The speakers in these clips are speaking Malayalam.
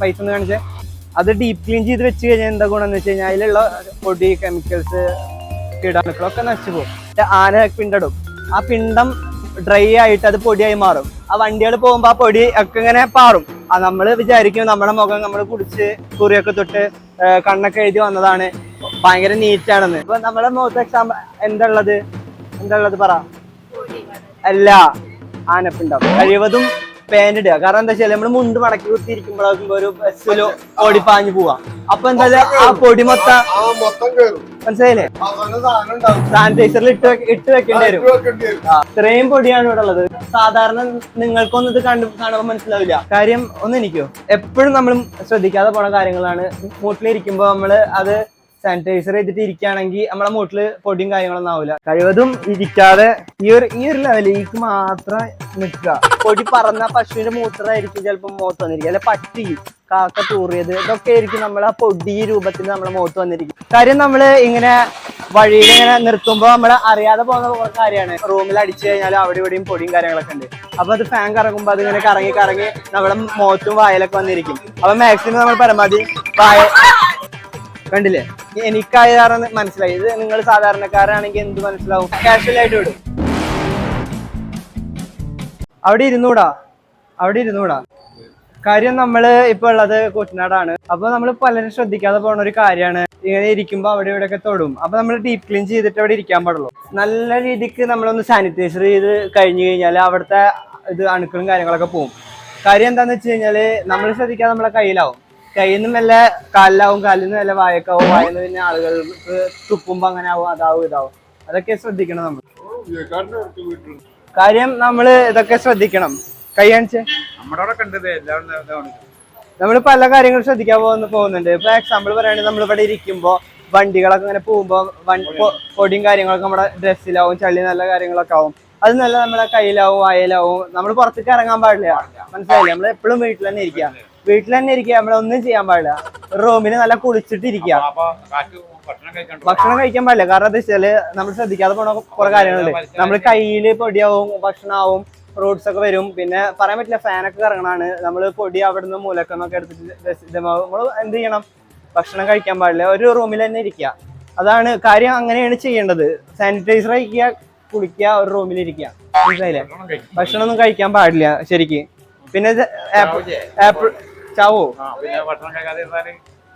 പൈസ ഒന്ന് കാണിച്ചേ. അത് ഡീപ്പ് ക്ലീൻ ചെയ്ത് വെച്ച് കഴിഞ്ഞാൽ എന്താ ഗുണം എന്ന് വെച്ച് കഴിഞ്ഞാൽ അതിലുള്ള പൊടി കെമിക്കൽസ് കീടാണുക്കളൊക്കെ നശിച്ചു പോകും. ആന പിണ്ടിടും, ആ പിണ്ടം ഡ്രൈ ആയിട്ട് അത് പൊടിയായി മാറും. ആ വണ്ടികൾ പോകുമ്പോ ആ പൊടി ഒക്കെ ഇങ്ങനെ പാറും. നമ്മള് വിചാരിക്കും നമ്മുടെ മുഖം നമ്മൾ കുടിച്ച് കുറിയൊക്കെ തൊട്ട് കണ്ണൊക്കെ എഴുതി വന്നതാണ്, ഭയങ്കര നീറ്റാണെന്ന്. ഇപ്പൊ നമ്മുടെ മുഖത്ത് എക്സാമ്പിൾ എന്താ ഉള്ളത് പറ. അല്ല, ആനപ്പിണ്ടം. കഴിവതും പാന്റ് ഇടുക. കാരണം എന്താ വെച്ചാൽ നമ്മള് മുണ്ട് മടക്കി കുത്തിയിരിക്കുമ്പോഴേക്കും ഒരു ബസ്സിലോ ഓടിപ്പാഞ്ഞു പോവാം. അപ്പൊ എന്താ ആ പൊടി മൊത്തം മനസ്സിലായില്ലേ, സാനിറ്റൈസറിൽ ഇട്ട് വെക്കേണ്ടി വരും. ഇത്രയും പൊടിയാണ് ഇവിടെ ഉള്ളത്. സാധാരണ നിങ്ങൾക്കൊന്നും ഇത് കാണുമ്പോൾ മനസ്സിലാവില്ല. കാര്യം ഒന്നെനിക്കോ, എപ്പോഴും നമ്മൾ ശ്രദ്ധിക്കാതെ പോണ കാര്യങ്ങളാണ്. മൂട്ടിലിരിക്കുമ്പോ നമ്മള് അത് സാനിറ്റൈസർ ചെയ്തിട്ട് ഇരിക്കുകയാണെങ്കിൽ നമ്മളെ മൂട്ടില് പൊടിയും കാര്യങ്ങളൊന്നും ആവില്ല. കഴിവതും ഇരിക്കാതെ ഈ ഒരു ലെവലിലേക്ക് മാത്രം നിൽക്കുക. പൊടി പറന്ന പശുവിന്റെ മൂത്രമായിരിക്കും ചിലപ്പോൾ മുഖത്ത് വന്നിരിക്കും, അല്ലെ പട്ടി കാക്ക തൂറിയത്, ഇതൊക്കെ ആയിരിക്കും നമ്മൾ ആ പൊടി രൂപത്തിൽ നമ്മളെ മുഖത്ത് വന്നിരിക്കും. കാര്യം നമ്മള് ഇങ്ങനെ വഴിയിൽ ഇങ്ങനെ നിർത്തുമ്പോ നമ്മള് അറിയാതെ പോകുന്ന കാര്യമാണ്. റൂമിൽ അടിച്ചു കഴിഞ്ഞാൽ അവിടെ ഇവിടെയും പൊടിയും കാര്യങ്ങളൊക്കെ ഉണ്ട്. അപ്പൊ അത് ഫാൻ കറങ്ങുമ്പോ അതിങ്ങനെ കറങ്ങി നമ്മുടെ മുഖത്തും വായലൊക്കെ വന്നിരിക്കും. അപ്പൊ മാക്സിമം നമ്മൾ പരമാവധി കണ്ടില്ലേ, എനിക്കായത് മനസ്സിലായി. ഇത് നിങ്ങൾ സാധാരണക്കാരാണെങ്കിൽ എന്ത് മനസ്സിലാവും, കാഷ്വൽ ആയിട്ട് വിടും. അവിടെ ഇരുന്നൂടാ. കാര്യം നമ്മള് ഇപ്പൊ ഉള്ളത് കുട്ടനാടാണ്. അപ്പൊ നമ്മൾ പലരും ശ്രദ്ധിക്കാതെ പോകുന്ന ഒരു കാര്യമാണ്, ഇങ്ങനെ ഇരിക്കുമ്പോ അവിടെ ഇവിടെ ഒക്കെ തൊടും. അപ്പൊ നമ്മൾ ഡീപ്പ് ക്ലീൻ ചെയ്തിട്ട് അവിടെ ഇരിക്കാൻ പാടുള്ളൂ. നല്ല രീതിക്ക് നമ്മളൊന്ന് സാനിറ്റൈസർ ചെയ്ത് കഴിഞ്ഞു കഴിഞ്ഞാൽ അവിടുത്തെ ഇത് അണുക്കളും കാര്യങ്ങളൊക്കെ പോകും. കാര്യം എന്താന്ന് വെച്ച് കഴിഞ്ഞാല് നമ്മൾ ശ്രദ്ധിക്കാതെ നമ്മളെ കയ്യിലാവും. കയ്യിൽ നിന്നും വല്ല കാലിലാവും, കാലിൽ നിന്ന് വല്ല വായക്കാവും, വായന്ന് പിന്നെ ആളുകൾക്ക് തുപ്പുമ്പോ അങ്ങനെ ആവും, അതാവും ഇതാവും. അതൊക്കെ ശ്രദ്ധിക്കണം നമ്മൾ. കാര്യം നമ്മള് ഇതൊക്കെ ശ്രദ്ധിക്കണം. കൈ കാണിച്ചേ. നമ്മൾ പല കാര്യങ്ങളും ശ്രദ്ധിക്കാൻ പോകുന്നുണ്ട്. ഇപ്പൊ എക്സാമ്പിൾ പറയുകയാണെങ്കിൽ നമ്മളിവിടെ ഇരിക്കുമ്പോ വണ്ടികളൊക്കെ ഇങ്ങനെ പോകുമ്പോ പൊടിയും കാര്യങ്ങളൊക്കെ നമ്മുടെ ഡ്രസ്സിലാവും, ചളി നല്ല കാര്യങ്ങളൊക്കെ ആവും. അത് നല്ല നമ്മളെ കയ്യിലാവും, വായലാവും. നമ്മൾ പുറത്തേക്ക് ഇറങ്ങാൻ പാടില്ല, മനസ്സിലായില്ലേ. നമ്മൾ എപ്പോഴും വീട്ടിൽ തന്നെ ഇരിക്കുക, നമ്മളൊന്നും ചെയ്യാൻ പാടില്ല. റൂമിന് നല്ല കുളിച്ചിട്ടിരിക്കുക. ഭക്ഷണം കഴിക്കാൻ പാടില്ല. കാരണം എന്താ വെച്ചാല് നമ്മൾ ശ്രദ്ധിക്കാതെ പോണ കുറെ കാര്യങ്ങളുണ്ട്. നമ്മൾ കയ്യില് പൊടിയാവും, ഭക്ഷണമാവും, ഫ്രൂട്ട്സ് ഒക്കെ വരും. പിന്നെ പറയാൻ പറ്റില്ല, ഫാനൊക്കെ കറങ്ങണാണ്. നമ്മൾ പൊടി അവിടെ നിന്ന് മൂലക്കൊന്നൊക്കെ എടുത്തിട്ട് നമ്മൾ എന്ത് ചെയ്യണം, ഭക്ഷണം കഴിക്കാൻ പാടില്ല, ഒരു റൂമിൽ തന്നെ ഇരിക്കുക. അതാണ് കാര്യം, അങ്ങനെയാണ് ചെയ്യേണ്ടത്. സാനിറ്റൈസർ കഴിക്കുക, കുളിക്കുക, ഒരു റൂമിൽ ഇരിക്കുക, മനസ്സിലായില്ലേ. ഭക്ഷണം ഒന്നും കഴിക്കാൻ പാടില്ല ശരിക്ക്. പിന്നെ ആപ്പിൾ ചാവോ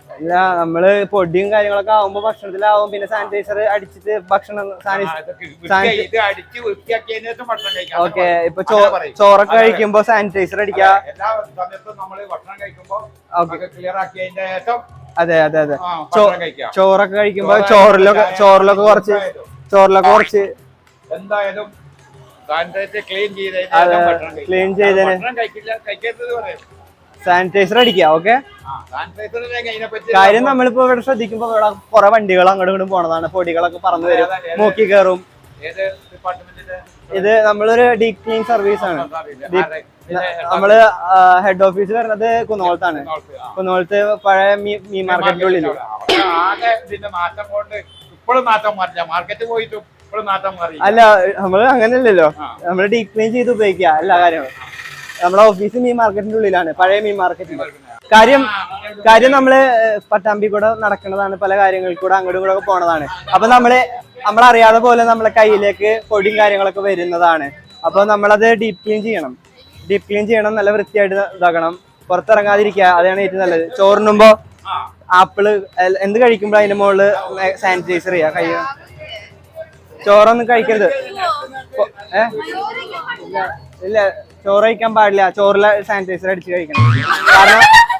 അല്ല, നമ്മള് പൊടിയും കാര്യങ്ങളൊക്കെ ആവുമ്പോ ഭക്ഷണത്തിലാവും. പിന്നെ സാനിറ്റൈസർ അടിച്ചിട്ട് ഭക്ഷണം ഓക്കെ. ഇപ്പൊ ചോറൊക്കെ കഴിക്കുമ്പോ സാനിറ്റൈസർ അടിക്കുക. അതെ ചോറൊക്കെ കഴിക്കുമ്പോ ചോറിലൊക്കെ കുറച്ച് എന്തായാലും ക്ലീൻ ചെയ്തേനെ സാനിറ്റൈസർ അടിക്കുക. ഓക്കെ. കാര്യം നമ്മളിപ്പോ ഇവിടെ ശ്രദ്ധിക്കുമ്പോ ഇവിടെ കുറെ വണ്ടികൾ അങ്ങോട്ടും ഇങ്ങോട്ടും പോണതാണ്. പൊടികളൊക്കെ പറന്നു വരും, മൂക്കി കയറും. ഇത് നമ്മളൊരു ഡീപ് ക്ലീൻ സർവീസ് ആണ്. നമ്മള് ഹെഡ് ഓഫീസ് വരുന്നത് കുന്നോളത്താണ്. കുന്നോളത്ത് പഴയ മീൻ മാർക്കറ്റിന്റെ ഉള്ളിൽ. അല്ല, നമ്മള് അങ്ങനെയല്ലല്ലോ, നമ്മള് ഡീപ് ക്ലീൻ ചെയ്ത് ഉപയോഗിക്കുക എല്ലാ കാര്യങ്ങളും. നമ്മളെ ഓഫീസ് മീൻ മാർക്കറ്റിന്റെ ഉള്ളിലാണ്, പഴയ മീൻ മാർക്കറ്റിന്റെ. കാര്യം നമ്മള് പട്ടാമ്പി കൂടെ നടക്കുന്നതാണ്, പല കാര്യങ്ങളിൽ കൂടെ അങ്ങോട്ടും കൂടെ ഒക്കെ പോണതാണ്. അപ്പൊ നമ്മളറിയാതെ പോലെ നമ്മളെ കയ്യിലേക്ക് പൊടിയും കാര്യങ്ങളൊക്കെ വരുന്നതാണ്. അപ്പൊ നമ്മളത് ഡീപ് ക്ലീൻ ചെയ്യണം, നല്ല വൃത്തിയായിട്ട് ഇതാക്കണം, പുറത്തിറങ്ങാതിരിക്കുക. അതാണ് ഏറ്റവും നല്ലത്. ചോറിനുമ്പോ ആപ്പിള് എന്ത് കഴിക്കുമ്പോ അതിന്റെ മുകളില് സാനിറ്റൈസർ ചെയ്യുക. കൈ ചോറൊന്നും കഴിക്കരുത്. ഇല്ല, ചോറ് കഴിക്കാൻ പാടില്ല. ചോറില് സാനിറ്റൈസർ അടിച്ച് കഴിക്കണം.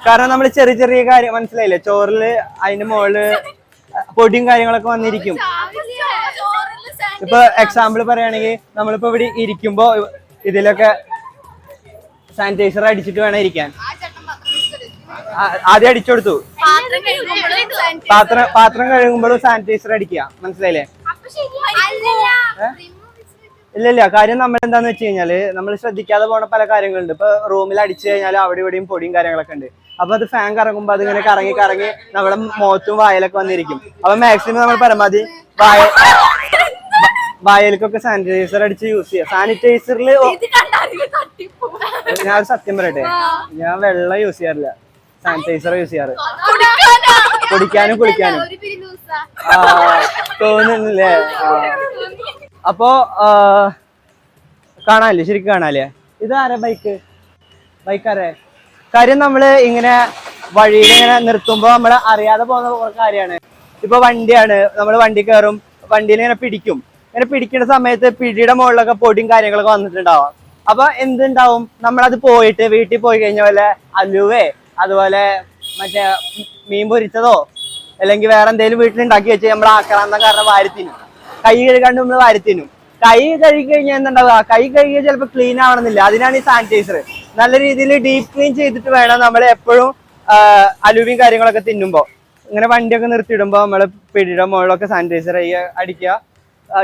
കാരണം നമ്മൾ ചെറിയ കാര്യം മനസ്സിലായില്ലേ, ചോറില് അതിന്റെ മുകളില് പൊടിയും കാര്യങ്ങളൊക്കെ വന്നിരിക്കും. ഇപ്പൊ എക്സാമ്പിൾ പറയുകയാണെങ്കിൽ നമ്മളിപ്പോ ഇവിടെ ഇരിക്കുമ്പോ ഇതിലൊക്കെ സാനിറ്റൈസർ അടിച്ചിട്ട് വേണം ഇരിക്കാൻ. ആദ്യം അടിച്ചു കൊടുത്തു. പാത്രം കഴുകുമ്പോഴും സാനിറ്റൈസർ അടിക്കുക, മനസ്സിലായില്ലേ. ഇല്ല. കാര്യം നമ്മൾ എന്താന്ന് വെച്ച് കഴിഞ്ഞാല് നമ്മൾ ശ്രദ്ധിക്കാതെ പോണ പല കാര്യങ്ങളുണ്ട്. ഇപ്പൊ റൂമിൽ അടിച്ചു കഴിഞ്ഞാൽ അവിടെ ഇവിടെയും പൊടിയും കാര്യങ്ങളൊക്കെ ഉണ്ട്. അപ്പൊ അത് ഫാൻ കറങ്ങുമ്പോ അതിങ്ങനെ കറങ്ങി നമ്മുടെ മുഖത്തും വായലൊക്കെ വന്നിരിക്കും. അപ്പൊ മാക്സിമം നമ്മൾ പരമാവധി വായലിക്കൊക്കെ സാനിറ്റൈസർ അടിച്ച് യൂസ് ചെയ്യുക. സാനിറ്റൈസറിൽ ഞാൻ സത്യം പറയട്ടെ, ഞാൻ വെള്ളം യൂസ് ചെയ്യാറില്ല. സാനിറ്റൈസർ യൂസ് ചെയ്യാറ്? കുടിക്കാനും കുളിക്കാനും തോന്നുന്നില്ലേ? അപ്പോ കാണാല്ലേ, ശരിക്കും കാണാല്ലേ? ഇതാരാ ബൈക്കാരെ? കാര്യം നമ്മള് ഇങ്ങനെ വഴിയിൽ ഇങ്ങനെ നിർത്തുമ്പോ നമ്മള് അറിയാതെ പോകുന്ന കാര്യമാണ്. ഇപ്പൊ വണ്ടിയാണ്, നമ്മള് വണ്ടി കയറും, വണ്ടിയിൽ ഇങ്ങനെ പിടിക്കും. ഇങ്ങനെ പിടിക്കുന്ന സമയത്ത് പിടിയുടെ മുകളിലൊക്കെ പൊടിയും കാര്യങ്ങളൊക്കെ വന്നിട്ടുണ്ടാവാം. അപ്പൊ എന്തുണ്ടാവും, നമ്മളത് പോയിട്ട് വീട്ടിൽ പോയി കഴിഞ്ഞ പോലെ അലുവേ അതുപോലെ മറ്റേ മീൻ പൊരിച്ചതോ അല്ലെങ്കിൽ വേറെ എന്തെങ്കിലും വീട്ടിലുണ്ടാക്കി വെച്ച് നമ്മൾ ആക്രാന്തം കാരണം വാരിത്തിനും. കൈ കഴുകാണ്ട് നമ്മൾ വാരിത്തിനും. കൈ കഴുകി കഴിഞ്ഞാൽ എന്തുണ്ടാവുക, കൈ കഴുകിയ ചിലപ്പോൾ ക്ലീൻ ആവണമെന്നില്ല. അതിനാണ് ഈ സാനിറ്റൈസർ. നല്ല രീതിയിൽ ഡീപ് ക്ലീൻ ചെയ്തിട്ട് വേണം നമ്മൾ എപ്പോഴും അലുവയും കാര്യങ്ങളൊക്കെ തിന്നുമ്പോ. ഇങ്ങനെ വണ്ടിയൊക്കെ നിർത്തിയിടുമ്പോ നമ്മള് പിടിയുടെ മുകളിലൊക്കെ സാനിറ്റൈസർ അടിക്കുക,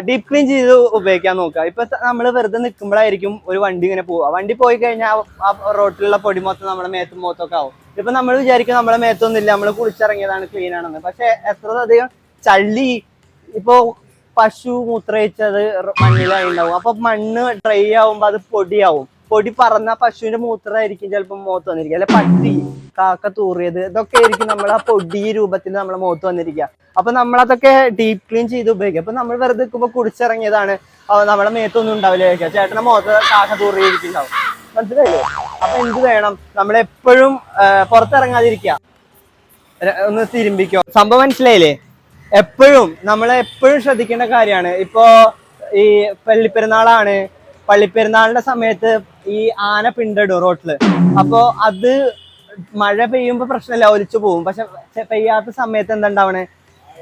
ഡീപ് ക്ലീൻ ചെയ്ത് ഉപയോഗിക്കാൻ നോക്കുക. ഇപ്പൊ നമ്മൾ വെറുതെ നിൽക്കുമ്പോഴായിരിക്കും ഒരു വണ്ടി ഇങ്ങനെ പോവുക. വണ്ടി പോയി കഴിഞ്ഞാൽ ആ റോട്ടിലുള്ള പൊടി മൊത്തം നമ്മുടെ മേത്തും മൊത്തൊക്കെ ആവും. ഇപ്പൊ നമ്മൾ വിചാരിക്കും നമ്മളെ മേത്തൊന്നുമില്ല, നമ്മൾ കുളിച്ചിറങ്ങിയതാണ്, ക്ലീൻ ആണെന്ന്. പക്ഷെ എത്ര അധികം ചള്ളി, ഇപ്പൊ പശു മൂത്രയിച്ചത് മണ്ണിലായി ഉണ്ടാവും. അപ്പൊ മണ്ണ് ഡ്രൈ ആവുമ്പോ അത് പൊടിയാവും. പൊടി പറന്ന പശുവിന്റെ മൂത്രമായിരിക്കും ചിലപ്പോൾ മുഖത്ത് വന്നിരിക്കുക, അല്ലെ പട്ടി കാക്ക തൂറിയത്, ഇതൊക്കെ ആയിരിക്കും നമ്മൾ ആ പൊടി രൂപത്തിൽ നമ്മളെ മുഖത്ത് വന്നിരിക്കുക. അപ്പൊ നമ്മളതൊക്കെ ഡീപ് ക്ലീൻ ചെയ്ത് ഉപയോഗിക്കുക. അപ്പൊ നമ്മൾ വെറുതെ നിൽക്കുമ്പോ കുടിച്ചിറങ്ങിയതാണ്, നമ്മളെ മേത്തൊന്നും ഉണ്ടാവില്ല ചോദിക്കുക, ചേട്ടന്റെ മുഖത്ത് കാക്ക തൂറിയിരിക്കുന്നുണ്ടാവും. മനസ്സിലായില്ലേ? അപ്പൊ എന്ത് വേണം, നമ്മളെപ്പോഴും പുറത്തിറങ്ങാതിരിക്കുക, ഒന്ന് തിരുമ്പിക്കോ. സംഭവം മനസ്സിലായില്ലേ? എപ്പോഴും നമ്മളെപ്പോഴും ശ്രദ്ധിക്കേണ്ട കാര്യമാണ്. ഇപ്പോ ഈ പള്ളിപ്പെരുന്നാളാണ്, പള്ളിപ്പെരുന്നാളിന്റെ സമയത്ത് ഈ ആന പിണ്ടിടും റോട്ടില്. അപ്പോ അത് മഴ പെയ്യുമ്പോ പ്രശ്നമില്ല, ഒലിച്ചു പോകും. പക്ഷെ പെയ്യാത്ത സമയത്ത് എന്താണ്ടാവണേ,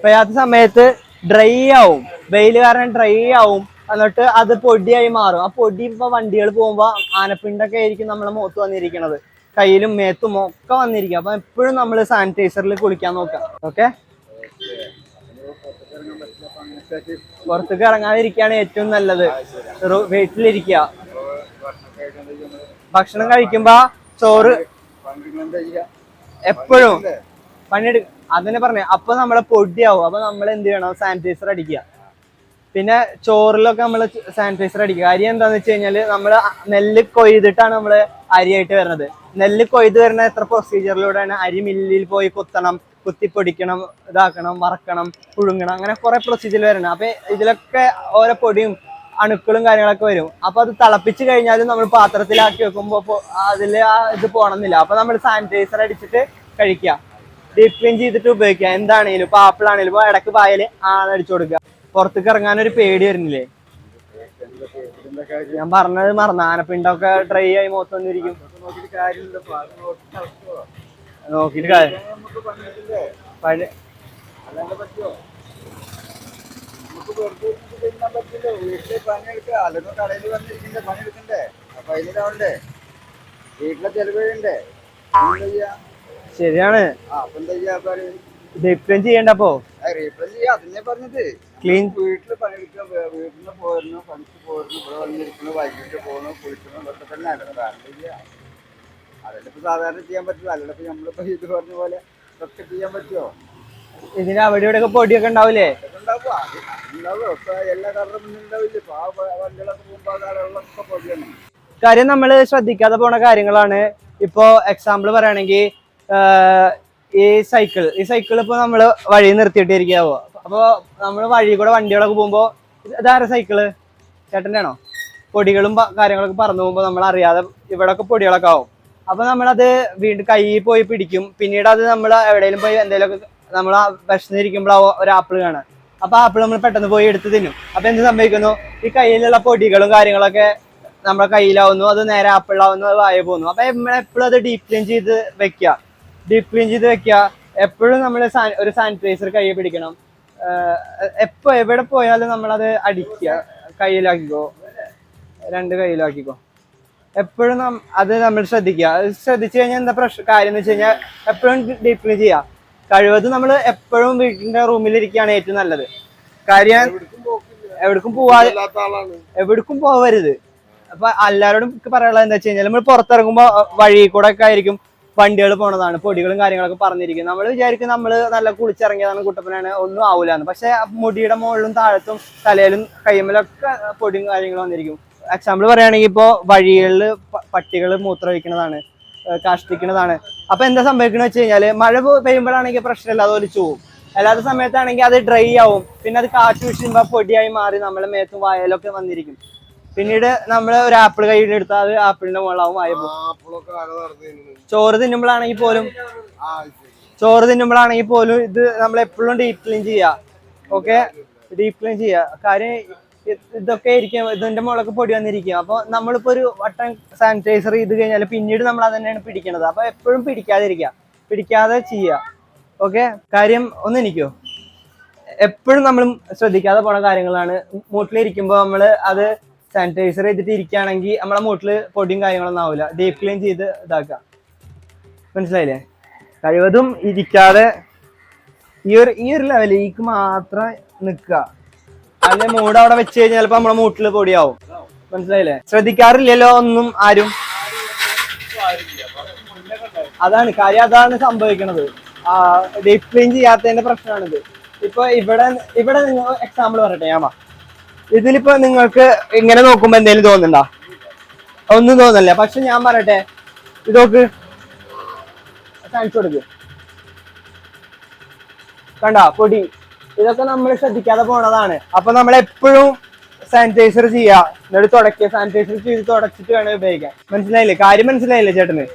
പെയ്യാത്ത സമയത്ത് ഡ്രൈ ആവും, വെയിൽ കാരണം ഡ്രൈ ആവും. എന്നിട്ട് അത് പൊടിയായി മാറും. ആ പൊടി ഇപ്പൊ വണ്ടികൾ പോകുമ്പോ ആനപ്പിണ്ടൊക്കെ ആയിരിക്കും നമ്മളെ മുഖത്ത് വന്നിരിക്കണത്, കയ്യിലും മേത്തും ഒക്കെ വന്നിരിക്കും. അപ്പൊ എപ്പോഴും നമ്മൾ സാനിറ്റൈസറിൽ കുളിക്കാൻ നോക്കാം. ഓക്കെ, പുറത്തേക്ക് ഇറങ്ങാതിരിക്കുകയാണ് ഏറ്റവും നല്ലത്. വീട്ടിലിരിക്കുക. ഭക്ഷണം കഴിക്കുമ്പോ ചോറ് എപ്പോഴും പണിയെടു അതിനെ പറഞ്ഞേ. അപ്പൊ നമ്മളെ പൊടിയാവും. അപ്പൊ നമ്മൾ എന്ത് ചെയ്യണം, സാനിറ്റൈസർ അടിക്കുക. പിന്നെ ചോറിലൊക്കെ നമ്മൾ സാനിറ്റൈസർ അടിക്കുക. കാര്യം എന്താന്ന് വെച്ച് കഴിഞ്ഞാല് നമ്മള് നെല്ല് കൊയ്തിട്ടാണ് നമ്മള് അരിയായിട്ട് വരുന്നത്. നെല്ല് കൊയ്ത് വരുന്ന എത്ര പ്രൊസീജിയറിലൂടെയാണ്. അരി മില്ലിൽ പോയി കുത്തണം, കുത്തിപ്പൊടിക്കണം, ഇതാക്കണം, വറക്കണം, പുഴുങ്ങണം, അങ്ങനെ കുറെ പ്രൊസീജിയർ വരുന്നത്. അപ്പൊ ഇതിലൊക്കെ ഓരോ പൊടിയും അണുക്കളും കാര്യങ്ങളൊക്കെ വരും. അപ്പൊ അത് തിളപ്പിച്ച് കഴിഞ്ഞാലും നമ്മൾ പാത്രത്തിലാക്കി വെക്കുമ്പോ അതില് ഇത് പോണമെന്നില്ല. അപ്പൊ നമ്മൾ സാനിറ്റൈസർ അടിച്ചിട്ട് കഴിക്കുക, ഡീപ് ക്ലീൻ ചെയ്തിട്ട് ഉപയോഗിക്കുക. എന്താണേലും ഇപ്പൊ ആപ്പിൾ ആണെങ്കിലും ഇപ്പൊ ഇടക്ക് പായല് അടിച്ചു കൊടുക്കുക. പുറത്തേക്ക് ഇറങ്ങാനൊരു പേടി വരുന്നില്ലേ? ഞാൻ പറഞ്ഞത് മറന്ന, ആനപ്പിണ്ടൊക്കെ ഡ്രൈ ആയി മൊത്തം വന്നിരിക്കും. നോക്കിട്ട് കാര്യം ശരിയാണ്. ഡീപ് ക്ലീൻ ചെയ്യണ്ടപ്പോ ക്ലീൻ വീട്ടില് പണിയെടുക്കുക, വീട്ടിൽ നിന്ന് പോരുന്നു, പണിക്ക് പോരുന്നു, ഇവിടെ വന്നിരിക്കുന്നു, വൈകിട്ട് പോകുന്നു, കുളിക്കുന്നു, ഇതൊക്കെ തന്നെ അതെല്ലാം ഇപ്പൊ സാധാരണ ചെയ്യാൻ പറ്റില്ല. അല്ലാതെ ഇപ്പൊ നമ്മളിപ്പോ ഇത് പറഞ്ഞ പോലെ ഇതൊക്കെ ചെയ്യാൻ പറ്റുമോ? ഇതിന് അവിടെ ഇവിടെയൊക്കെ പൊടിയൊക്കെ ഉണ്ടാവില്ലേ? ഉണ്ടാവും. ഇപ്പൊ എല്ലാ കാരണവും മുന്നിൽ ഉണ്ടാവില്ലേ? ഇപ്പൊ ആ വണ്ടികളൊക്കെ പോകുമ്പോ കാലങ്ങളിലൊക്കെ പൊടിയാണ്. കാര്യം നമ്മൾ ശ്രദ്ധിക്കാതെ പോണ കാര്യങ്ങളാണ്. ഇപ്പോ എക്സാമ്പിൾ പറയുകയാണെങ്കിൽ ഈ സൈക്കിൾ ഇപ്പൊ നമ്മള് വഴി നിർത്തിയിട്ടിരിക്കാവോ. അപ്പൊ നമ്മള് വഴി കൂടെ വണ്ടികളൊക്കെ പോകുമ്പോ ഇതാര സൈക്കിള്, ചേട്ടൻ്റെ ആണോ? പൊടികളും കാര്യങ്ങളൊക്കെ പറന്നു പോകുമ്പോ നമ്മൾ അറിയാതെ ഇവിടെയൊക്കെ പൊടികളൊക്കെ ആവും. അപ്പൊ നമ്മളത് വീണ്ടും കയ്യിൽ പോയി പിടിക്കും. പിന്നീട് അത് നമ്മൾ എവിടെയെങ്കിലും പോയി എന്തെങ്കിലുമൊക്കെ നമ്മൾ വിശന്നിരിക്കുമ്പോൾ ഒരു ആപ്പിൾ കാണാം. അപ്പൊ ആപ്പിൾ നമ്മൾ പെട്ടെന്ന് പോയി എടുത്ത് തിന്നും. അപ്പൊ എന്ത് സംഭവിക്കുന്നു, ഈ കയ്യിലുള്ള പൊടികളും കാര്യങ്ങളൊക്കെ നമ്മുടെ കയ്യിലാവുന്നു, അത് നേരെ ആപ്പിളിലാവുന്നു, അത് വായ പോകുന്നു. അപ്പൊ നമ്മളെപ്പോഴും അത് ഡീപ് ക്ലീൻ ചെയ്ത് വെക്കുക. എപ്പോഴും നമ്മൾ ഒരു സാനിറ്റൈസർ കയ്യിൽ പിടിക്കണം. എപ്പോ എവിടെ പോയാലും നമ്മളത് അടിക്കുക, കയ്യിലാക്കിക്കോ, 2 കയ്യിലാക്കിക്കോ. എപ്പോഴും അത് നമ്മൾ ശ്രദ്ധിക്കുക. ശ്രദ്ധിച്ചു കഴിഞ്ഞാൽ എന്താ കാര്യം എന്ന് വെച്ച് കഴിഞ്ഞാൽ എപ്പോഴും ഡീപ് ക്ലീൻ ചെയ്യുക. കഴിവതും നമ്മൾ എപ്പോഴും വീട്ടിന്റെ റൂമിലിരിക്കുകയാണ് ഏറ്റവും നല്ലത്. കാര്യം എവിടേക്കും പോവരുത്. അപ്പൊ എല്ലാവരോടും പറയാനുള്ളത് എന്താ വെച്ച് കഴിഞ്ഞാൽ നമ്മൾ പുറത്തിറങ്ങുമ്പോ വഴി കൂടെ ഒക്കെ ആയിരിക്കും വണ്ടികൾ പോണതാണ്, പൊടികളും കാര്യങ്ങളൊക്കെ പറഞ്ഞിരിക്കും. നമ്മൾ വിചാരിക്കും നമ്മൾ നല്ല കുളിച്ചിറങ്ങിയതാണ്, കുട്ടപ്പനാണ്, ഒന്നും ആവൂലാന്ന്. പക്ഷെ മുടിയുടെ മുകളിലും താഴത്തും തലയിലും കയ്യുമ്മലൊക്കെ പൊടിയും കാര്യങ്ങളും വന്നിരിക്കും. എക്സാമ്പിൾ പറയുകയാണെങ്കിൽ ഇപ്പോ വഴികളിൽ പട്ടികൾ മൂത്രമൊഴിക്കുന്നതാണ്, കാഷ്ടിക്കുന്നതാണ്. അപ്പൊ എന്താ സംഭവിക്കണെന്ന് വെച്ച് കഴിഞ്ഞാല് മഴ പെയ്യുമ്പോഴാണെങ്കിൽ പ്രശ്നമില്ല, അത് ഒലിച്ചു പോകും. അല്ലാത്ത സമയത്താണെങ്കിൽ അത് ഡ്രൈ ആവും, പിന്നെ അത് കാറ്റ് വീശുമ്പോ പൊടിയായി മാറി നമ്മളെ മേത്തും വായലൊക്കെ വന്നിരിക്കും. പിന്നീട് നമ്മൾ ഒരു ആപ്പിൾ കയ്യിൽ എടുത്താൽ അത് ആപ്പിളിന്റെ മുകളാവും വായ പോകും. ചോറ് തിന്നുമ്പോഴാണെങ്കിൽ പോലും ഇത് നമ്മൾ എപ്പോഴും ഡീപ് ക്ലീൻ ചെയ്യുക. ഓക്കെ, ഡീപ് ക്ലീൻ ചെയ്യുക. കാര്യം ഇതൊക്കെ ഇരിക്കും, ഇതിന്റെ മുളക്ക് പൊടി വന്നിരിക്കും. അപ്പൊ നമ്മളിപ്പോ ഒരു വട്ടം സാനിറ്റൈസർ ചെയ്ത് കഴിഞ്ഞാൽ പിന്നീട് നമ്മൾ അത് തന്നെയാണ് പിടിക്കണത്. അപ്പൊ എപ്പോഴും പിടിക്കാതെ ചെയ്യുക. ഓക്കെ, കാര്യം ഒന്നെനിക്കോ, എപ്പോഴും നമ്മൾ ശ്രദ്ധിക്കാതെ പോണ കാര്യങ്ങളാണ്. മൂട്ടിലിരിക്കുമ്പോൾ നമ്മൾ അത് സാനിറ്റൈസർ ചെയ്തിട്ട് ഇരിക്കുകയാണെങ്കിൽ നമ്മളെ മൂട്ടിൽ പൊടിയും കാര്യങ്ങളൊന്നും ആവില്ല. ഡീപ് ക്ലീൻ ചെയ്ത് ഇതാക്കുക. മനസ്സിലായില്ലേ? കഴിവതും ഇരിക്കാതെ ഈ ഒരു ലെവലിലേക്ക് മാത്രം നിൽക്കുക. അതിന്റെ മൂട് അവിടെ വെച്ച് കഴിഞ്ഞാൽ ചിലപ്പോ നമ്മളെ മൂട്ടിൽ പൊടിയാവും. മനസ്സിലായില്ലേ? ശ്രദ്ധിക്കാറില്ലല്ലോ ഒന്നും ആരും. അതാണ് കാര്യം, അതാണ് സംഭവിക്കണത്. ഡീപ് ക്ലീൻ ചെയ്യാത്തതിന്റെ പ്രശ്നമാണിത്. ഇപ്പൊ ഇവിടെ നിങ്ങൾ എക്സാമ്പിൾ പറയട്ടെ. ഇതിലിപ്പോ നിങ്ങൾക്ക് ഇങ്ങനെ നോക്കുമ്പോ എന്തെങ്കിലും തോന്നുന്നുണ്ടോ? ഒന്നും തോന്നില്ല. പക്ഷെ ഞാൻ പറയട്ടെ, ഇതൊക്കെ കാണിച്ചു കൊടുക്ക്. കണ്ട പൊടി, ഇതൊക്കെ നമ്മൾ ശ്രദ്ധിക്കാതെ പോണതാണ്. അപ്പൊ നമ്മൾ എപ്പോഴും സാനിറ്റൈസർ ചെയ്യുക, എന്നിട്ട് തുടക്കുക. സാനിറ്റൈസർ ചെയ്ത് തുടച്ചിട്ട് വേണം ഉപയോഗിക്കാൻ. മനസ്സിലായില്ലേ? കാര്യം മനസ്സിലായില്ലേ ചേട്ടന്?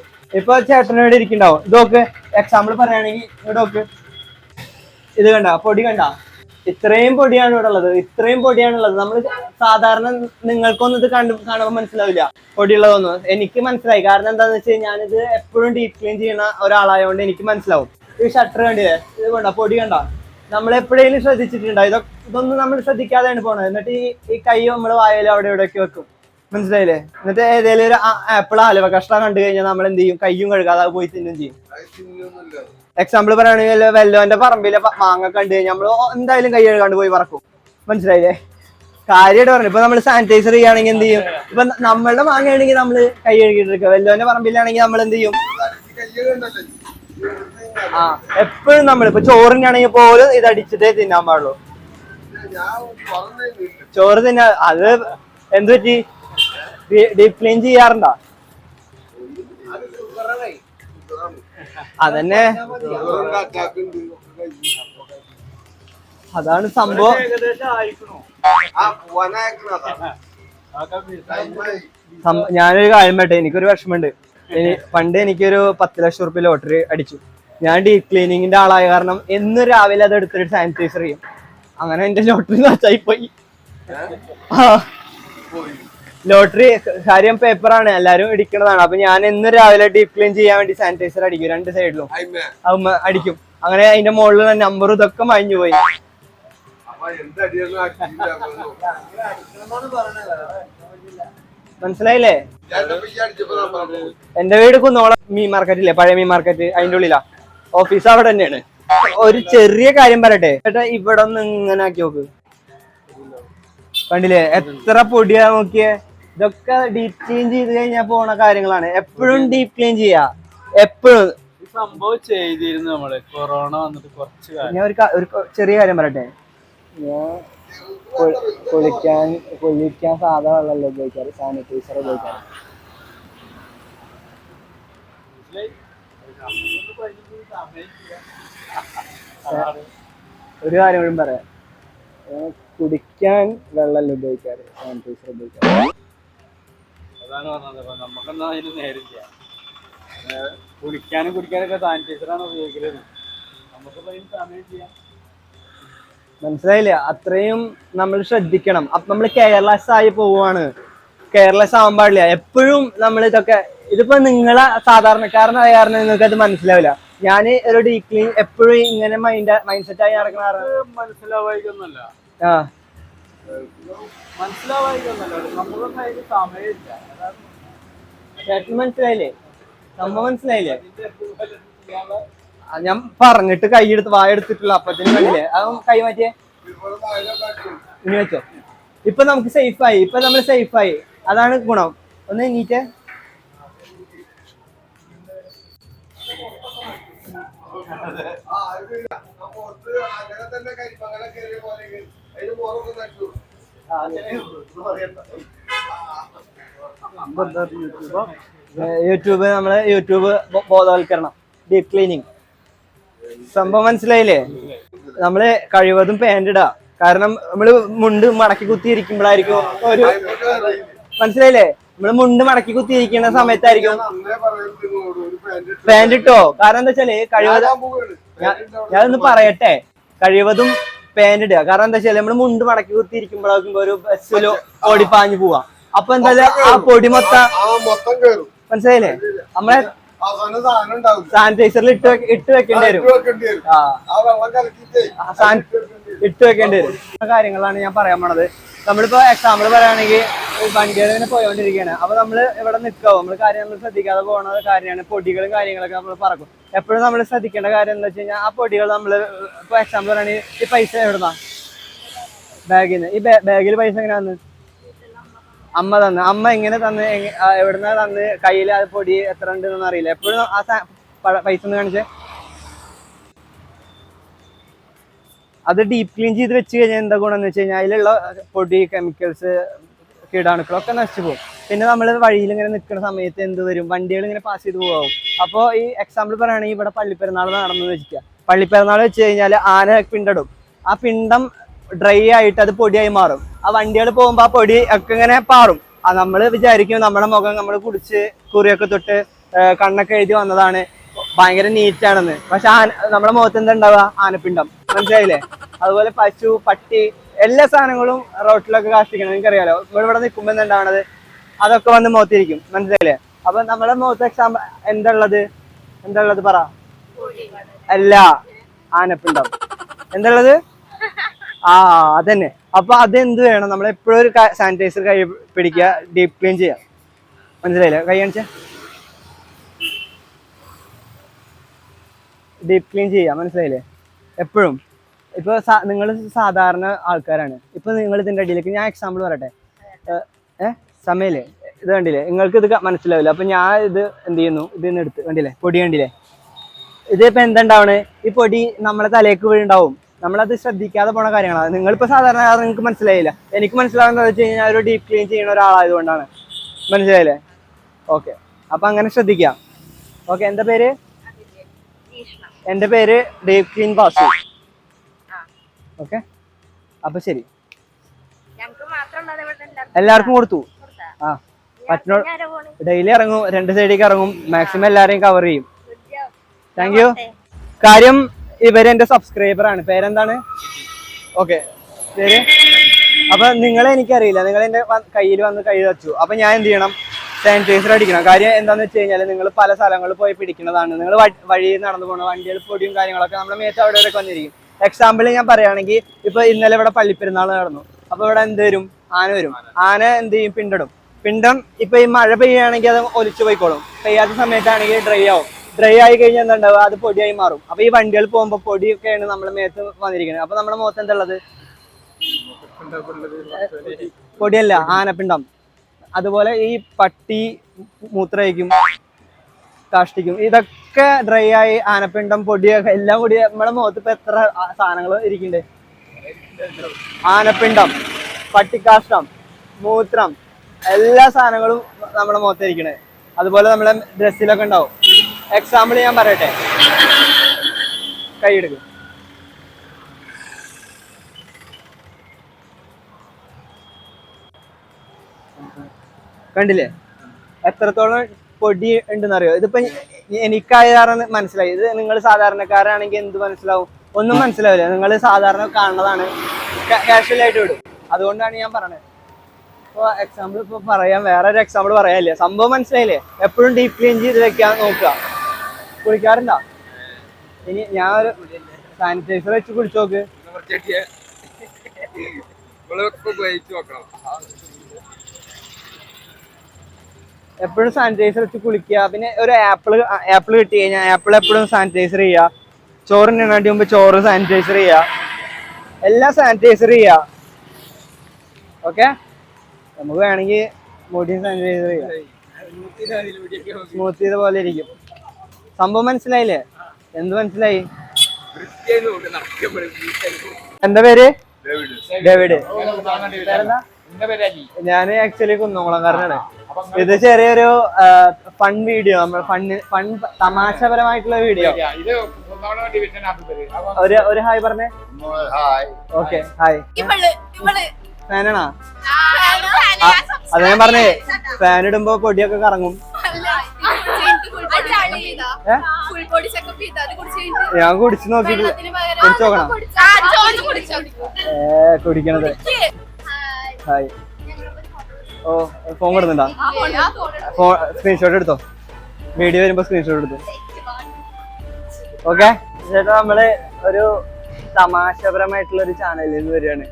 ഇപ്പൊ ചേട്ടന് ഇവിടെ ഇരിക്കണ്ടാവും. ഇതൊക്കെ എക്സാമ്പിൾ പറയുകയാണെങ്കിൽ ഇവിടൊക്കെ ഇത് കണ്ട പൊടി കണ്ട, ഇത്രയും പൊടിയാണ് ഇവിടെ ഉള്ളത്. നമ്മൾ സാധാരണ നിങ്ങൾക്കൊന്നും ഇത് കാണുമ്പോൾ മനസ്സിലാവില്ല പൊടിയുള്ളതൊന്നും. എനിക്ക് മനസ്സിലായി. കാരണം എന്താണെന്ന് വെച്ച് കഴിഞ്ഞാൽ ഞാനിത് എപ്പോഴും ഡീപ് ക്ലീൻ ചെയ്യുന്ന ഒരാളായതുകൊണ്ട് എനിക്ക് മനസ്സിലാവും. ഈ ഷട്ടർ കണ്ടില്ലേ? ഇത് കണ്ട പൊടി കണ്ട, നമ്മൾ എപ്പോഴേലും ശ്രദ്ധിച്ചിട്ടുണ്ടോ? ഇതൊന്നും നമ്മൾ ശ്രദ്ധിക്കാതെയാണ് പോണത്. എന്നിട്ട് ഈ കൈ നമ്മൾ വായലും അവിടെ ഇവിടെയൊക്കെ വെക്കും. മനസ്സിലായില്ലേ? എന്നിട്ട് ഏതെങ്കിലും ഒരു ആപ്പിൾ ഹലുവ കഷ്ണം കണ്ടു കഴിഞ്ഞാൽ നമ്മൾ എന്ത് ചെയ്യും? കയ്യും കഴുകാതെ പോയി തിന്നും ചെയ്യും. എക്സാമ്പിൾ പറയുകയാണെങ്കിൽ വെല്ലോന്റെ പറമ്പിലെ മാങ്ങ കണ്ടു കഴിഞ്ഞാൽ നമ്മൾ എന്തായാലും കൈ കഴുകാണ്ട് പോയി പറക്കും. മനസ്സിലായില്ലേ? കാര്യമായിട്ട് പറഞ്ഞു. ഇപ്പൊ നമ്മൾ സാനിറ്റൈസർ ചെയ്യുകയാണെങ്കിൽ എന്ത് ചെയ്യും? ഇപ്പൊ നമ്മളുടെ മാങ്ങയാണെങ്കിൽ നമ്മൾ കൈ കഴുകിയിട്ടിരിക്കുക. വെല്ലോന്റെ പറമ്പിലാണെങ്കിൽ നമ്മൾ എന്ത് ചെയ്യും? എപ്പോഴും നമ്മളിപ്പോ ചോറിനാണെങ്കിൽ പോലും ഇത് അടിച്ചിട്ടേ തിന്നാൻ പാടുള്ളൂ. ചോറ് തിന്നാ അത് എന്ത് പറ്റി? ഡീപ് ക്ലീൻ ചെയ്യാറുണ്ടോ? അതന്നെ, അതാണ് സംഭവം. ഞാനൊരു കാര്യം പറ്റേ, എനിക്കൊരു വിഷമമുണ്ട്. പണ്ട് എനിക്കൊരു 10 ലക്ഷം റുപ്യ ലോട്ടറി അടിച്ചു. ഞാൻ ഡീപ് ക്ലീനിങ്ങിന്റെ ആളായ കാരണം എന്നും രാവിലെ അത് എടുത്തിട്ട് സാനിറ്റൈസർ ചെയ്യും. അങ്ങനെ എന്റെ ലോട്ടറി നഷ്ടമായി പോയി. ലോട്ടറി കാര്യം പേപ്പറാണ്, എല്ലാരും ഇടിക്കണതാണ്. അപ്പൊ ഞാൻ എന്നും രാവിലെ ഡീപ് ക്ലീൻ ചെയ്യാൻ വേണ്ടി സാനിറ്റൈസർ അടിക്കും, 2 സൈഡിലും അടിക്കും. അങ്ങനെ അതിന്റെ മുകളിലുള്ള നമ്പർ ഇതൊക്കെ മഞ്ഞു പോയി. മനസ്സിലായില്ലേ? എന്റെ വീട് കുന്നോളം മീൻ മാർക്കറ്റില്ലേ, പഴയ മീൻ മാർക്കറ്റ്, അതിന്റെ ഉള്ളിലാ ഓഫീസ്. അവിടെ തന്നെയാണ്. ഒരു ചെറിയ കാര്യം പറയട്ടെ ചേട്ടാ, ഇവിടെ ഒന്ന് ഇങ്ങനെ ആക്കി നോക്ക്. കണ്ടില്ലേ എത്ര പൊടിയാ? നോക്കിയേ. ഇതൊക്കെ ഡീപ് ക്ലീൻ ചെയ്ത് കഴിഞ്ഞാൽ പോണ കാര്യങ്ങളാണ്. എപ്പോഴും ഡീപ് ക്ലീൻ ചെയ്യാ, എപ്പോഴും. സംഭവം ചെയ്തിരുന്നു നമ്മള് കൊറോണ വന്നിട്ട് കുറച്ച് കാലം. ഞാൻ ഒരു ചെറിയ കാര്യം പറയട്ടെ. ഞാൻ കുളിക്കാൻ സാധാ വെള്ളമല്ല ഉപയോഗിക്കാറ്, സാനിറ്റൈസർ ഉപയോഗിക്കാറ്. ഒരു കാര്യം കൂടി പറയാം, കുടിക്കാൻ വെള്ളമല്ല ഉപയോഗിക്കാറ്, സാനിറ്റൈസർ ഉപയോഗിക്കാറ്. അതാണ് പറഞ്ഞത്. നമുക്കെന്താ അതിന് നേരില്ല. കുടിക്കാനും കുടിക്കാനൊക്കെ സാനിറ്റൈസറാണ് ഉപയോഗിക്കുന്നത്. നമുക്കിപ്പോ അതിന് സമയം ചെയ്യാം. മനസ്സിലായില്ല? അത്രയും നമ്മൾ ശ്രദ്ധിക്കണം. അപ്പൊ നമ്മൾ കെയർലെസ് ആയി പോവാണ്. കെയർലെസ് ആവാൻ പാടില്ല. എപ്പോഴും നമ്മൾ ഇതിപ്പോ നിങ്ങളെ സാധാരണക്കാരനായ കാരണം നിങ്ങൾക്ക് അത് മനസ്സിലാവില്ല. ഞാൻ ഒരു ഡീപ് ക്ലീൻ എപ്പോഴും ഇങ്ങനെ മൈൻഡ് സെറ്റ് ആയി നടക്കണ മനസ്സിലാവായിക്കൊന്നല്ല, നമുക്കൊന്നും അതിന് സമയമില്ല. ചേട്ടന് മനസ്സിലായില്ലേ? സംഭവം മനസ്സിലായില്ലേ? ഞാൻ പറഞ്ഞിട്ട് കൈയെടുത്ത് വായെടുത്തിട്ടുള്ള അപ്പത്തിന് കണ്ടില്ലേ? അതും കൈ മാറ്റിയേ, ഇനി വെച്ചോ. ഇപ്പൊ നമുക്ക് സേഫായി. ഇപ്പൊ നമ്മൾ സേഫായി, അതാണ് ഗുണം. ഒന്ന് എണീറ്റേ. യൂട്യൂബ് ബോധവൽക്കരണം, ഡീപ് ക്ലീനിങ് സംഭവം മനസ്സിലായില്ലേ? നമ്മള് കഴിവതും പാന്റ് ഇടാ. കാരണം നമ്മള് മുണ്ട് മടക്കി കുത്തിയിരിക്കുമ്പോഴായിരിക്കും ഒരു മനസ്സിലായില്ലേ? നമ്മള് മുണ്ട് മടക്കി കുത്തിയിരിക്കുന്ന സമയത്തായിരിക്കും പാന്റ് ഇട്ടോ. കാരണം എന്താ വെച്ചാല് ഞാനൊന്ന് പറയട്ടെ, കഴിവതും പാന്റ് ഇടുക. കാരണം എന്താ വെച്ചാല് നമ്മള് മുണ്ട് മടക്കി കുത്തിയിരിക്കുമ്പോഴാകുമ്പോ ഒരു ബസ്സിലോ ഓടിപ്പാഞ്ഞു പോവാ. അപ്പൊ എന്തായാലും ആ പൊടി മൊത്തം മനസ്സിലായില്ലേ? നമ്മളെ സാനിറ്റൈസറിൽ ഇട്ട് വെക്കേണ്ടി വരും. ഇട്ട് വെക്കേണ്ടി വരും കാര്യങ്ങളാണ് ഞാൻ പറയാൻ പോണത്. നമ്മളിപ്പോ എക്സാമ്പിൾ പറയുകയാണെങ്കിൽ വണ്ടികൾ ഇങ്ങനെ പോയോണ്ടിരിക്കുകയാണ്. അപ്പൊ നമ്മള് ഇവിടെ നിൽക്കാവും, നമ്മള് കാര്യം നമ്മൾ ശ്രദ്ധിക്കാതെ പോകുന്ന കാര്യമാണ്. പൊടികളും കാര്യങ്ങളൊക്കെ നമ്മൾ പറക്കും. എപ്പോഴും നമ്മൾ ശ്രദ്ധിക്കേണ്ട കാര്യം എന്താ വെച്ച് കഴിഞ്ഞാൽ ആ പൊടികൾ നമ്മള് ഇപ്പൊ എക്സാമ്പിൾ പറയുകയാണെങ്കിൽ ഈ പൈസ എവിടുന്നാ? ബാഗിന്ന്. ഈ ബാഗിൽ പൈസ എങ്ങനെയാന്ന്? അമ്മ തന്ന്. അമ്മ എങ്ങനെ തന്ന്, എവിടുന്ന തന്ന്, കയ്യിൽ ആ പൊടി എത്ര ഉണ്ടെന്ന് അറിയില്ല. എപ്പോഴും ആ പൈസ ഒന്ന് കാണിച്ചേ. അത് ഡീപ് ക്ലീൻ ചെയ്ത് വെച്ച് കഴിഞ്ഞാൽ എന്താ ഗുണമെന്ന് വെച്ച് കഴിഞ്ഞാൽ അതിലുള്ള പൊടി, കെമിക്കൽസ്, കീടാണുക്കളൊക്കെ നശിച്ചു പോകും. പിന്നെ നമ്മൾ വഴിയിൽ ഇങ്ങനെ നിൽക്കുന്ന സമയത്ത് എന്ത് വരും? വണ്ടികൾ ഇങ്ങനെ പാസ് ചെയ്ത് പോകും. അപ്പോൾ ഈ എക്സാമ്പിൾ പറയുകയാണെങ്കിൽ ഇവിടെ പള്ളിപ്പെരുന്നാൾ നടന്നു വെച്ചിരിക്കുക. പള്ളിപ്പെരുന്നാൾ വെച്ച് കഴിഞ്ഞാൽ ആന പിണ്ടടും. ആ പിണ്ടം ഡ്രൈ ആയിട്ട് അത് പൊടിയായി മാറും. ആ വണ്ടികൾ പോകുമ്പോൾ ആ പൊടി ഒക്കെ ഇങ്ങനെ പാറും. നമ്മൾ വിചാരിക്കും നമ്മുടെ മുഖം നമ്മൾ കുടിച്ച് കുറിയൊക്കെ തൊട്ട് കണ്ണൊക്കെ എഴുതി വന്നതാണ്, ഭയങ്കര നീറ്റാണെന്ന്. പക്ഷെ നമ്മുടെ മുഖത്ത് എന്താ ഉണ്ടാവുക? ആനപ്പിണ്ടം. മനസ്സിലായില്ലേ? അതുപോലെ പശു, പട്ടി, എല്ലാ സാധനങ്ങളും റോട്ടിലൊക്കെ കാഷ്ടിക്കണം. നിങ്ങൾക്കറിയാലോ, ഇവിടെ നിൽക്കുമ്പോൾ എന്താ ഉണ്ടാവണത്? അതൊക്കെ വന്ന് മുഖത്തിരിക്കും. മനസ്സിലായില്ലേ? അപ്പൊ നമ്മുടെ മുഖത്ത് എക്സാമ്പിൾ എന്താ ഉള്ളത് പറ? അല്ല, ആനപ്പിണ്ടം. എന്താ? അതന്നെ. അപ്പൊ അതെന്ത് വേണം? നമ്മൾ എപ്പോഴും ഒരു സാനിറ്റൈസർ കൈ പിടിക്കുക, ഡീപ് ക്ലീൻ ചെയ്യുക. മനസ്സിലായില്ലേ? കൈ കാണിച്ച ഡീപ് ക്ലീൻ ചെയ്യുക. മനസ്സിലായില്ലേ? എപ്പോഴും. ഇപ്പൊ നിങ്ങൾ സാധാരണ ആൾക്കാരാണ്. ഇപ്പൊ നിങ്ങൾ ഇതിന്റെ അടിയിലേക്ക് ഞാൻ എക്സാമ്പിൾ പറയട്ടെ. സമയല്ലേ? ഇത് കണ്ടില്ലേ? നിങ്ങൾക്ക് ഇത് മനസ്സിലാവില്ല. അപ്പൊ ഞാൻ ഇത് എന്ത് ചെയ്യുന്നു? ഇതിന്ന് എടുത്ത് കണ്ടില്ലേ? പൊടി കണ്ടില്ലേ? ഇതിപ്പോ എന്തുണ്ടാവണേ? ഈ പൊടി നമ്മളെ തലേക്ക് വീഴുണ്ടാവും. നമ്മളത് ശ്രദ്ധിക്കാതെ പോണ കാര്യങ്ങളാണ്. നിങ്ങളിപ്പോ സാധാരണ നിങ്ങൾക്ക് മനസ്സിലായില്ല. എനിക്ക് മനസ്സിലാവുന്നത് വെച്ച് കഴിഞ്ഞാൽ ഒരു ഡീപ് ക്ലീൻ ചെയ്യുന്ന ഒരാളായതുകൊണ്ടാണ്. മനസ്സിലായില്ലേ? ഓക്കെ, അപ്പൊ അങ്ങനെ ശ്രദ്ധിക്കാം. ഓക്കെ, എന്താ പേര്? എന്റെ പേര് ഡീപ് ക്ലീൻ ബാസു. ഓക്കെ, അപ്പൊ ശരി. എല്ലാവർക്കും കൊടുത്തു. പറ്റുന്ന ഡെയിലി ഇറങ്ങും, 2 സൈഡിലേക്ക് ഇറങ്ങും. മാക്സിമം എല്ലാരെയും കവർ ചെയ്യും. Thank you. കാര്യം ഇവരെന്റെ സബ്സ്ക്രൈബർ ആണ്. പേരെന്താണ്? ഓക്കെ, പേര്. അപ്പൊ നിങ്ങളെ എനിക്കറിയില്ല. നിങ്ങൾ എന്റെ കയ്യിൽ വന്ന് കൈ വെച്ചു. അപ്പൊ ഞാൻ എന്ത് ചെയ്യണം? സാനിറ്റൈസർ അടിക്കണം. കാര്യം എന്താണെന്ന് വെച്ച് കഴിഞ്ഞാൽ നിങ്ങൾ പല സ്ഥലങ്ങളിൽ പോയി പിടിക്കുന്നതാണ്. നിങ്ങൾ വഴിയിൽ നടന്നു പോകുന്ന വണ്ടികൾ പൊടിയും കാര്യങ്ങളൊക്കെ നമ്മുടെ മേത്ത് അവിടെ വരെയൊക്കെ വന്നിരിക്കും. എക്സാമ്പിൾ ഞാൻ പറയുകയാണെങ്കിൽ ഇപ്പൊ ഇന്നലെ ഇവിടെ പള്ളിപ്പെരുന്നാൾ നടന്നു. അപ്പൊ ഇവിടെ എന്ത് വരും? ആന വരും. ആന എന്ത് ചെയ്യും? പിണ്ടടും. പിണ്ടം ഇപ്പൊ ഈ മഴ പെയ്യുകയാണെങ്കിൽ അത് ഒലിച്ചു പോയിക്കോളും. പെയ്യാത്ത സമയത്താണെങ്കിൽ ഡ്രൈ ആവും. ഡ്രൈ ആയി കഴിഞ്ഞാൽ എന്താ ഉണ്ടാവുക? അത് പൊടിയായി മാറും. അപ്പൊ ഈ വണ്ടികൾ പോകുമ്പോൾ പൊടിയൊക്കെയാണ് നമ്മുടെ മേത്ത് വന്നിരിക്കുന്നത്. അപ്പൊ നമ്മുടെ മുഖത്ത് എന്താ ഉള്ളത്? പൊടിയല്ല, ആനപ്പിണ്ടം. അതുപോലെ ഈ പട്ടി മൂത്രയിക്കും, കാഷ്ടിക്കും. ഇതൊക്കെ ഡ്രൈ ആയി ആനപ്പിണ്ടം, പൊടിയൊക്കെ എല്ലാം കൂടി നമ്മുടെ മുഖത്ത് ഇപ്പൊ എത്ര സാധനങ്ങൾ ഇരിക്കുന്നുണ്ട്? ആനപ്പിണ്ടം, പട്ടിക്കാഷ്ടം, മൂത്രം, എല്ലാ സാധനങ്ങളും നമ്മുടെ മുഖത്തിരിക്കണേ. അതുപോലെ നമ്മളെ ഡ്രസ്സിലൊക്കെ ഉണ്ടാവും. എക്സാമ്പിൾ ഞാൻ പറയട്ടെ. കൈയെടുക്കും. കണ്ടില്ലേ എത്രത്തോളം പൊടി ഉണ്ടെന്ന് അറിയോ? ഇതിപ്പോ എനിക്കായാറാണ് മനസ്സിലായി. ഇത് നിങ്ങൾ സാധാരണക്കാരാണെങ്കിൽ എന്ത് മനസ്സിലാവും? ഒന്നും മനസ്സിലാവില്ല. നിങ്ങൾ സാധാരണ കാണുന്നതാണ്, കാഷ്വൽ ആയിട്ട് വിടും. അതുകൊണ്ടാണ് ഞാൻ പറഞ്ഞത്. ഇപ്പൊ എക്സാമ്പിൾ ഇപ്പൊ പറയാം, വേറെ ഒരു എക്സാമ്പിൾ പറയാനില്ല. സംഭവം മനസ്സിലായില്ലേ? എപ്പോഴും ഡീപ് ക്ലീൻ ചെയ്ത് വെക്കാൻ നോക്കുക. കുളിക്കാറുണ്ടോ? ഇനി ഞാൻ ഒരു സാനിറ്റൈസർ വെച്ച് കുളിച്ചു നോക്ക്. എപ്പോഴും സാനിറ്റൈസർ വെച്ച് കുളിക്കുക. പിന്നെ ഒരു ആപ്പിൾ കിട്ടി കഴിഞ്ഞാൽ ആപ്പിൾ എപ്പോഴും സാനിറ്റൈസർ ചെയ്യുക. ചോറിന് വേണ്ടി മുമ്പ് ചോറ് സാനിറ്റൈസർ ചെയ്യുക. എല്ലാം സാനിറ്റൈസർ ചെയ്യുക. ഓക്കെ, നമുക്ക് വേണമെങ്കിൽ മുടി സാനിറ്റൈസർ ചെയ്യാം. സ്മൂത്ത് ചെയ്ത പോലെ ഇരിക്കും. സംഭവം മനസ്സിലായില്ലേ? എന്ത് മനസ്സിലായി? എന്താ പേര്? ഡേവിഡ്. ഞാൻ ആക്ച്വലി കുന്നംകുളംകാരനാണ്. ഇത് ചെറിയൊരു ഫൺ വീഡിയോ, നമ്മൾ ഫൺ തമാശപരമായിട്ടുള്ള വീഡിയോ. ഒരു ഹായ് പറഞ്ഞേ. Okay hi. ഫാനാണോ? അത് ഞാൻ പറഞ്ഞേ, ഫാൻ ഇടുമ്പോ പൊടിയൊക്കെ കറങ്ങും. ഞാൻ കുടിച്ചു നോക്കിട്ട് കുടിച്ചു നോക്കണം. കുടിക്കണത്. ഹായ്. ഓ ഫോൺ കൊടുക്കുന്നുണ്ടോ? സ്ക്രീൻഷോട്ട് എടുത്തോ, വീഡിയോ വരുമ്പോ സ്ക്രീൻഷോട്ട് എടുത്തു. ഓക്കെ ചേട്ടാ, നമ്മള് ഒരു തമാശപരമായിട്ടുള്ള ഒരു ചാനലിൽ നിന്ന് വരികയാണ്.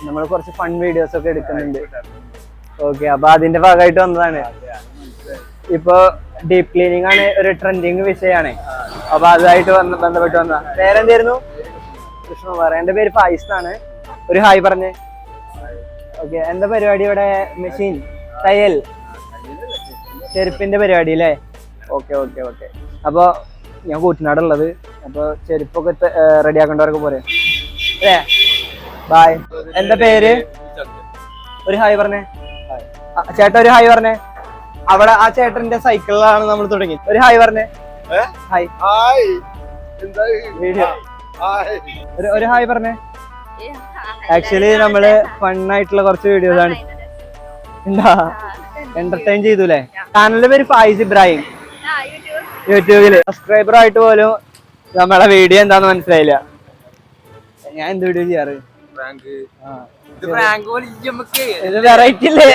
നമ്മൾ കുറച്ച് ഫൺ വീഡിയോസ് ഒക്കെ എടുക്കുന്നുണ്ട്. ഓക്കെ, അപ്പൊ അതിന്റെ ഭാഗമായിട്ട് വന്നതാണ്. ഇപ്പൊ ഡീപ് ക്ലീനിങ് ആണ് ഒരു ട്രെൻഡിങ് വിഷയമാണ്. അപ്പൊ അതുമായിട്ട് ബന്ധപ്പെട്ട് വന്നതാ. പേരെന്തായിരുന്നു? കൃഷ്ണകുമാർ. എന്റെ പേര് ഫായിസ് എന്നാണ്. ഒരു ഹായ് പറഞ്ഞേ. ഓക്കെ, എന്താ പരിപാടി ഇവിടെ? മെഷീൻ തയ്യൽ ചെരുപ്പിന്റെ പരിപാടി അല്ലേ? Okay okay okay. അപ്പൊ ഞാൻ കൂറ്റനാടുള്ളത്. അപ്പൊ ചെരുപ്പൊക്കെ റെഡി ആക്കേണ്ടവർക്ക് പോരെ അല്ലേ? ബായ്. എന്താ പേര്? ഒരു ഹായ് പറഞ്ഞേ. ചേട്ടാ ഒരു ഹായ് പറഞ്ഞേ. അവിടെ ആ ചേട്ടന്റെ സൈക്കിളിലാണ് നമ്മൾ തുടങ്ങി. ഒരു ഹായ് പറഞ്ഞേ. ഹായ്. വീഡിയോ ഒരു ഹായ് പറഞ്ഞേ. ആക്ച്വലി നമ്മള് ഫണ്ണായിട്ടുള്ള കുറച്ച് വീഡിയോസ് ആണ്. എന്താ എന്റർടൈൻ ചെയ്തൂലേ? ചാനലിന്റെ പേര് ഫായിസ് ഇബ്രാഹിം. യൂട്യൂബില് സബ്സ്ക്രൈബർ ആയിട്ട് പോലും നമ്മളെ വീഡിയോ എന്താന്ന് മനസ്സിലായില്ല. ഞാൻ എന്ത് വീഡിയോ ചെയ്യാറ്? ഇത് വെറൈറ്റി അല്ലേ?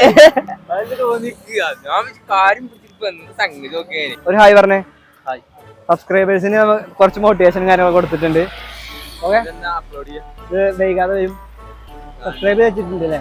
ഒരു ഹായ് പറഞ്ഞേ. സബ്സ്ക്രൈബേഴ്സിന് കുറച്ച് മോട്ടിവേഷൻ കാര്യങ്ങൾ കൊടുത്തിട്ടുണ്ട്. ഓക്കെ, ഇത് വൈകാതെ വരും. സബ്സ്ക്രൈബ് വെച്ചിട്ടുണ്ട് അല്ലേ?